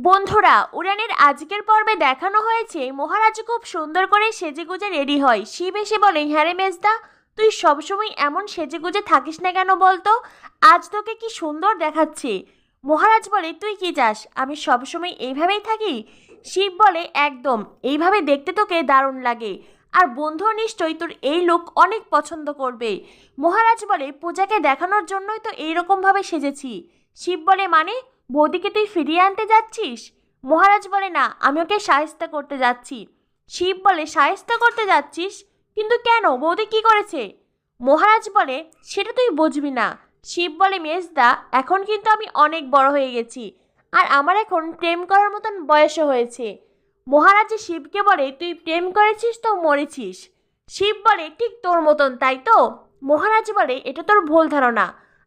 বন্ধুরা, উড়ানের আজকের পর্বে দেখানো হয়েছে মহারাজ খুব সুন্দর করে সেজেগুজে রেডি হয়। শিব এসে বলে, হ্যাঁ রে মেজদা, তুই সবসময় এমন সেজেগুজে থাকিস না কেন বলতো? আজ তোকে কি সুন্দর দেখাচ্ছে। মহারাজ বলে, তুই কি চাস আমি সবসময় এইভাবেই থাকি? শিব বলে, একদম, এইভাবে দেখতে তোকে দারুণ লাগে। আর বন্ধু নিশ্চয়ই তোর এই লুক অনেক পছন্দ করবে। মহারাজ বলে, পূজাকে দেখানোর জন্যই তো এইরকমভাবে সেজেছি। শিব বলে, মানে বৌদিকে তুই ফিরিয়ে আনতে যাচ্ছিস? মহারাজ বলে, না, আমি ওকে শায়েস্তা করতে যাচ্ছি। শিব বলে, শায়েস্তা করতে যাচ্ছিস? কিন্তু কেন, বৌদি কি করেছে? মহারাজ বলে, সেটা তুই বুঝবি না। শিব বলে, মেজদা, এখন কিন্তু আমি অনেক বড় হয়ে গেছি, আর আমার এখন প্রেম করার মতন বয়সও হয়েছে। মহারাজ শিবকে বলে, তুই প্রেম করেছিস তো মরেছিস। শিব বলে, ঠিক তোর মতন, তাই তো? মহারাজ বলে, এটা তোর ভুল ধারণা,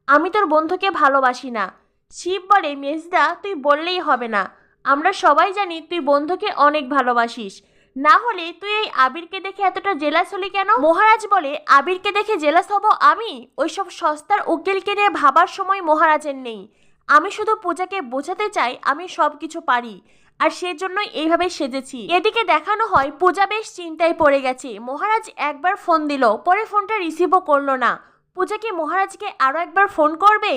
আমি তোর বন্ধুকে ভালোবাসি না। শিব বলে, মেজদা, তুই বললেই হবে না, আমরা সবাই জানি তুই বন্ধুকে অনেক ভালোবাসিস। না হলে তুই এই আবিরকে দেখে এতটা জেলাস হলি কেন? মহারাজ বলে, আবিরকে দেখে জেলাস হব আমি? ওইসব সস্তার উকিলকে নিয়ে ভাবার সময় মহারাজের নেই। আমি শুধু পূজাকে বোঝাতে চাই আমি সব কিছু পারি, আর সেজন্যই এইভাবে সেজেছি। এদিকে দেখানো হয় পূজা বেশ চিন্তায় পড়ে গেছে। মহারাজ একবার ফোন দিল, পরে ফোনটা রিসিভও করলো না। পূজা কি মহারাজকে আরও একবার ফোন করবে?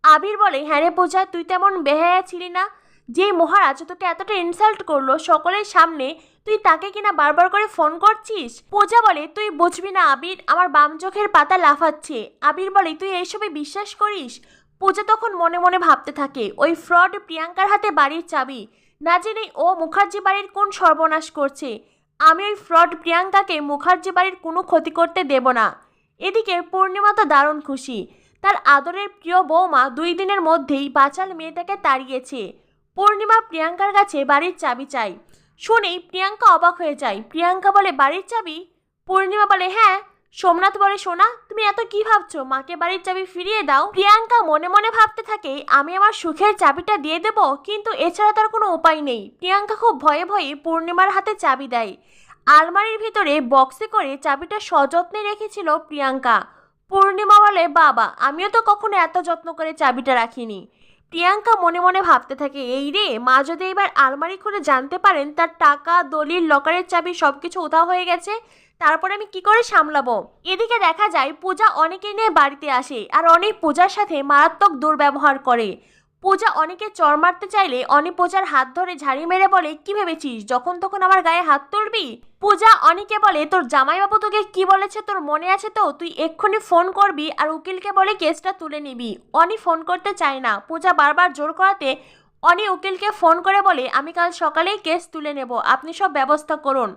আবির বলে, হ্যাঁ রে পূজা, তুই তেমন বেহায়া ছিলি না। যে মহারাজ তোকে এতটা ইনসাল্ট করলো সকলের সামনে, তুই তাকে কিনা বারবার করে ফোন করছিস। পূজা বলে, তুই বুঝবি না আবির, আমার বাম চোখের পাতা লাফাচ্ছে। আবির বলে, তুই এইসবে বিশ্বাস করিস? পূজা তখন মনে মনে ভাবতে থাকে, ওই ফ্রড প্রিয়াঙ্কার হাতে বাড়ির চাবি, না জেনেই ও মুখার্জি বাড়ির কোন সর্বনাশ করছে। আমি ওই ফ্রড প্রিয়াঙ্কাকে মুখার্জি বাড়ির কোনো ক্ষতি করতে দেব না। এদিকে পূর্ণিমা তো দারুণ খুশি, তার আদরের প্রিয় বৌমা 2 দিনের মধ্যেই বাচাল মেয়েটাকে তাড়িয়েছে। পূর্ণিমা প্রিয়াঙ্কার কাছে বাড়ির চাবি চাই। শুনেই প্রিয়াঙ্কা অবাক হয়ে যায়। প্রিয়াঙ্কা বলে, বাড়ির চাবি? পূর্ণিমা বলে, হ্যাঁ। সোমনাথ বলে, সোনা, তুমি এত কি ভাবছো, মাকে বাড়ির চাবি ফিরিয়ে দাও। প্রিয়াঙ্কা মনে মনে ভাবতে থাকে, আমি আমার সুখের চাবিটা দিয়ে দেব, কিন্তু এছাড়া তার কোনো উপায় নেই। প্রিয়াঙ্কা খুব ভয়ে ভয়ে পূর্ণিমার হাতে চাবি দেয়। আলমারির ভিতরে বক্সে করে চাবিটা সযত্নে রেখেছিল প্রিয়াঙ্কা। পূর্ণিমা বলে, বাবা, আমিও তো কখনো এত যত্ন করে চাবিটা রাখিনি। প্রিয়াঙ্কা মনে মনে ভাবতে থাকে, এই রে, মা যদি এবার আলমারি খুলে জানতে পারেন তার টাকা, দলিল, লকারের চাবি সবকিছু উধাও হয়ে গেছে, তারপরে আমি কি করে সামলাবো? এদিকে দেখা যায় পূজা অনেকে নিয়ে বাড়িতে আসে, আর অনেক পূজার সাথে মারাত্মক দুর্ব্যবহার করে। পূজা অনেকে চড় মারতে চাইলে অনেক পূজার হাত ধরে ঝাড়ি মেরে বলে, কি ভেবেছিস যখন তখন আমার গায়ে হাত তুলবি? পূজা অনেকে বলে, তোর জামাইবাবু তোকে কি বলেছে তোর মনে আছে তো? তুই এক্ষুনি ফোন করবি আর উকিলকে বলে কেসটা তুলে নিবি। অনি ফোন করতে চায় না। পূজা বারবার জোর করাতে অনি উকিলকে ফোন করে বলে, আমি কাল সকালেই কেস তুলে নেব, আপনি সব ব্যবস্থা করুন।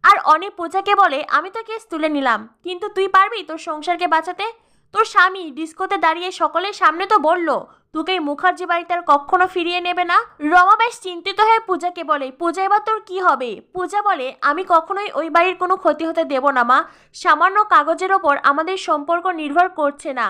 আর অনি পূজাকে বলে, আমি তো কেস তুলে নিলাম, কিন্তু তুই পারবি তোর সংসারকে বাঁচাতে? তোর স্বামী ডিস্কোতে দাঁড়িয়ে সকলের সামনে তো বলল তোকে মুখার্জি বাড়িতে আর কখনো ফিরিয়ে নেবে না। রমা বেশ চিন্তিত হয়ে পূজাকে বলে, পূজা, এবার তোর কি হবে? পূজা বলে, আমি কখনোই ওই বাড়ির কোনো ক্ষতি হতে দেব না মা, সামান্য কাগজের ওপর আমাদের সম্পর্ক নির্ভর করছে না।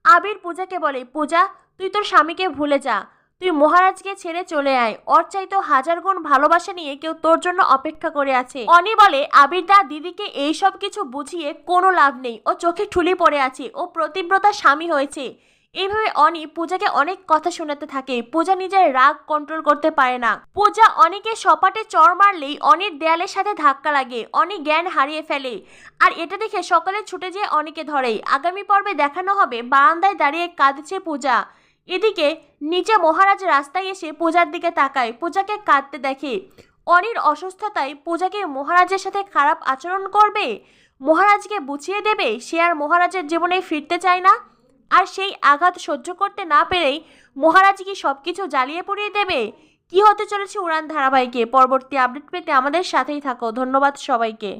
আবির পূজাকে বলে, পূজা, তুই তোর স্বামীকে ভুলে যা, তুই মহারাজকে ছেড়ে চলে আয়, ওর চাইতো 1000 গুণ ভালোবাসা নিয়ে কেউ তোর জন্য অপেক্ষা করে আছে। অনি বলে, আবির দা, দিদিকে এই সব কিছু বুঝিয়ে কোনো লাভ নেই, ও চোখে ঠুলি পড়ে আছে, ও প্রতিব্রতা স্বামী হয়েছে। এইভাবে অনি পূজাকে অনেক কথা শোনাতে থাকে। পূজা নিজের রাগ কন্ট্রোল করতে পারে না। পূজা অনিকে সপাটে চড় মারলেই অনির দেয়ালের সাথে ধাক্কা লাগে, অনি জ্ঞান হারিয়ে ফেলে। আর এটা দেখে সকালে ছুটে যেয়ে অনিকে ধরে। আগামী পর্বে দেখানো হবে বারান্দায় দাঁড়িয়ে কাঁদছে পূজা। এদিকে নিচে মহারাজ রাস্তায় এসে পূজার দিকে তাকায়, পূজাকে কাঁদতে দেখে। অনির অসুস্থতায় পূজাকে মহারাজের সাথে খারাপ আচরণ করবে, মহারাজকে বুঝিয়ে দেবে সে আর মহারাজের জীবনে ফিরতে চায় না। আর সেই আঘাত সহ্য করতে না পেরেই মহারাজ কি সবকিছু জ্বালিয়ে পুড়িয়ে দেবে? কি হতে চলেছে উড়ান ধারাবাহিকে পরবর্তী আপডেট পেতে আমাদের সাথেই থাকো। ধন্যবাদ সবাইকে।